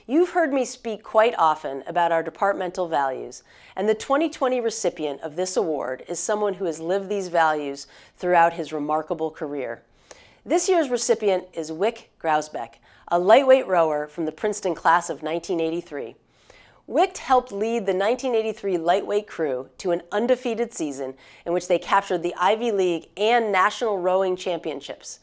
You've heard me speak quite often about our departmental values, and the 2020 recipient of this award is someone who has lived these values throughout his remarkable career. This year's recipient is Wick Grousbeck, a lightweight rower from the Princeton class of 1983. Wick helped lead the 1983 lightweight crew to an undefeated season in which they captured the Ivy League and National Rowing Championships.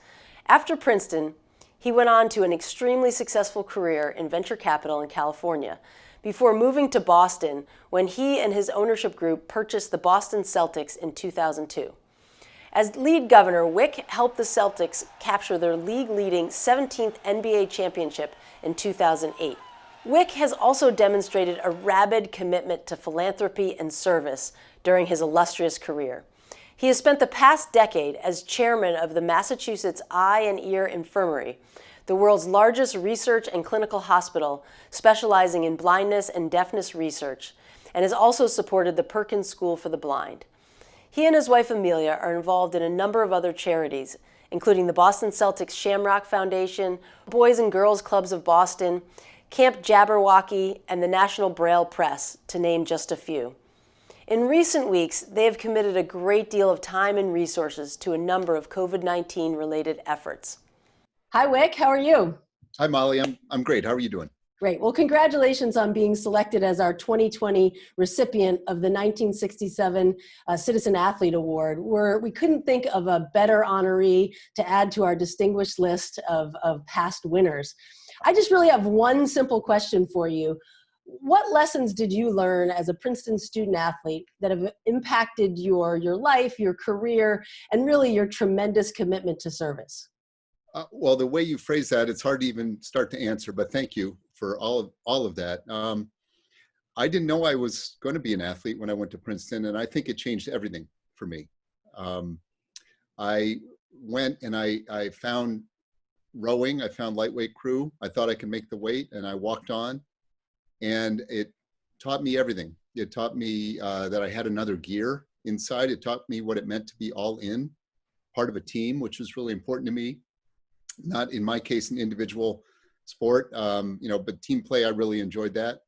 After Princeton, he went on to an extremely successful career in venture capital in California, before moving to Boston when he and his ownership group purchased the Boston Celtics in 2002. As lead governor, Wick helped the Celtics capture their league-leading 17th NBA championship in 2008. Wick has also demonstrated a rabid commitment to philanthropy and service during his illustrious career. He has spent the past decade as chairman of the Massachusetts Eye and Ear Infirmary, the world's largest research and clinical hospital specializing in blindness and deafness research, and has also supported the Perkins School for the Blind. He and his wife Amelia are involved in a number of other charities, including the Boston Celtics Shamrock Foundation, Boys and Girls Clubs of Boston, Camp Jabberwocky, and the National Braille Press, to name just a few. In recent weeks, they have committed a great deal of time and resources to a number of COVID-19 related efforts. Hi, Wick. How are you? Hi, Molly. I'm great. How are you doing? Great. Well, congratulations on being selected as our 2020 recipient of the 1967 Citizen Athlete Award. We couldn't think of a better honoree to add to our distinguished list of past winners. I just really have one simple question for you. What lessons did you learn as a Princeton student athlete that have impacted your life, your career, and really your tremendous commitment to service? Well, the way you phrase that, it's hard to even start to answer, but thank you for all of that. I didn't know I was going to be an athlete when I went to Princeton, and I think it changed everything for me. I went and I found rowing, I found lightweight crew. I thought I could make the weight, and I walked on, and it taught me everything. It taught me that I had another gear inside. It taught me what it meant to be all in, part of a team, which was really important to me. Not in my case, an individual sport, but team play, I really enjoyed that.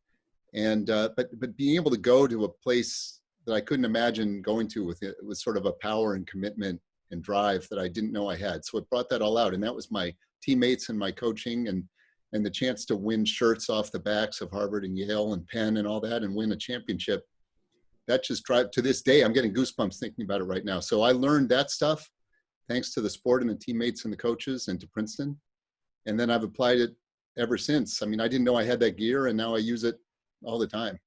And but being able to go to a place that I couldn't imagine going to with sort of a power and commitment and drive that I didn't know I had. So it brought that all out. And that was my teammates and my coaching and the chance to win shirts off the backs of Harvard and Yale and Penn and all that and win a championship. That just drive to this day. I'm getting goosebumps thinking about it right now. So I learned that stuff thanks to the sport and the teammates and the coaches and to Princeton. And then I've applied it ever since. I mean, I didn't know I had that gear, and now I use it all the time.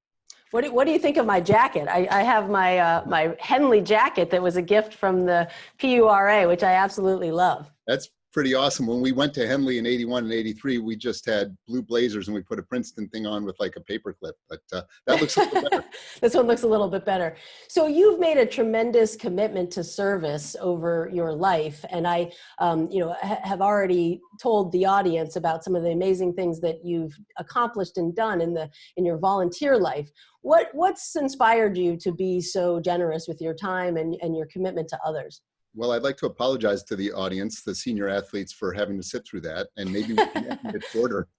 What do you think of my jacket? I have my Henley jacket that was a gift from the PURA, which I absolutely love. That's pretty awesome. When we went to Henley in 81 and 83, we just had blue blazers and we put a Princeton thing on with like a paper clip, but that looks a little better. This one looks a little bit better. So you've made a tremendous commitment to service over your life. And I, have already told the audience about some of the amazing things that you've accomplished and done in your volunteer life. What's inspired you to be so generous with your time and your commitment to others? Well, I'd like to apologize to the audience, the senior athletes, for having to sit through that, and maybe we can make it a bit shorter.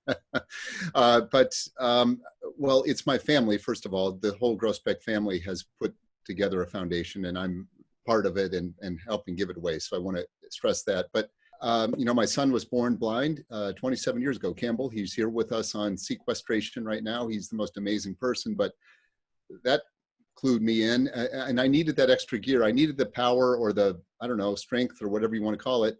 Well, it's my family, first of all. The whole Grousbeck family has put together a foundation, and I'm part of it and helping give it away, so I want to stress that. But, my son was born blind 27 years ago, Campbell. He's here with us on sequestration right now. He's the most amazing person, but that clued me in, and I needed that extra gear. I needed the power or the, strength or whatever you want to call it,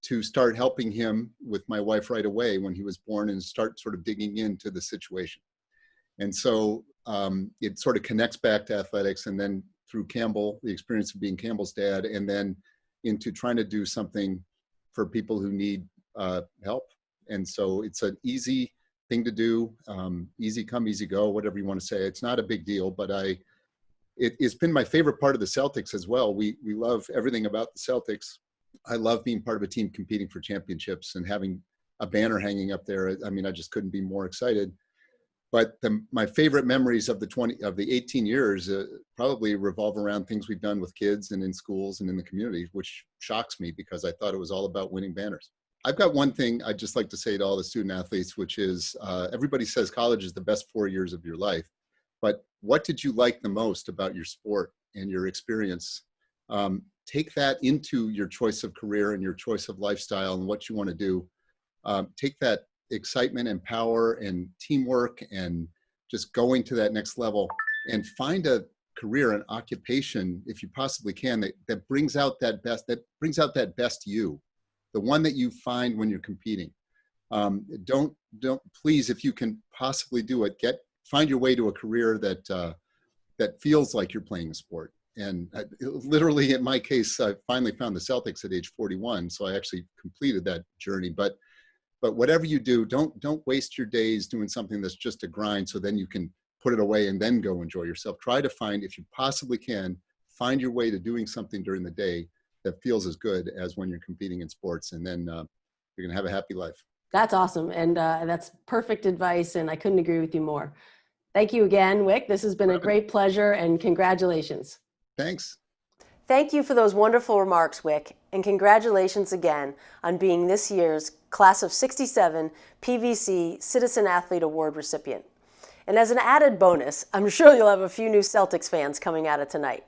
to start helping him with my wife right away when he was born and start sort of digging into the situation. And so it sort of connects back to athletics, and then through Campbell, the experience of being Campbell's dad, and then into trying to do something for people who need help. And so it's an easy thing to do, easy come, easy go, whatever you want to say. It's not a big deal, but it's been my favorite part of the Celtics as well. We love everything about the Celtics. I love being part of a team competing for championships and having a banner hanging up there. I mean, I just couldn't be more excited. But my favorite memories of the 18 years probably revolve around things we've done with kids and in schools and in the community, which shocks me because I thought it was all about winning banners. I've got one thing I'd just like to say to all the student athletes, which is everybody says college is the best 4 years of your life. But what did you like the most about your sport and your experience? Take that into your choice of career and your choice of lifestyle and what you want to do. Take that excitement and power and teamwork and just going to that next level and find a career, an occupation, if you possibly can, that brings out that best you, the one that you find when you're competing. Don't please, if you can possibly do it, find your way to a career that feels like you're playing a sport. And literally, in my case, I finally found the Celtics at age 41, so I actually completed that journey. But whatever you do, don't waste your days doing something that's just a grind, so then you can put it away and then go enjoy yourself. Try to find, if you possibly can, find your way to doing something during the day that feels as good as when you're competing in sports, and then you're going to have a happy life. That's awesome. And that's perfect advice. And I couldn't agree with you more. Thank you again, Wick. This has been a great pleasure, and congratulations. Thanks. Thank you for those wonderful remarks, Wick, and congratulations again on being this year's Class of '67 PVC Citizen Athlete Award recipient. And as an added bonus, I'm sure you'll have a few new Celtics fans coming out of tonight.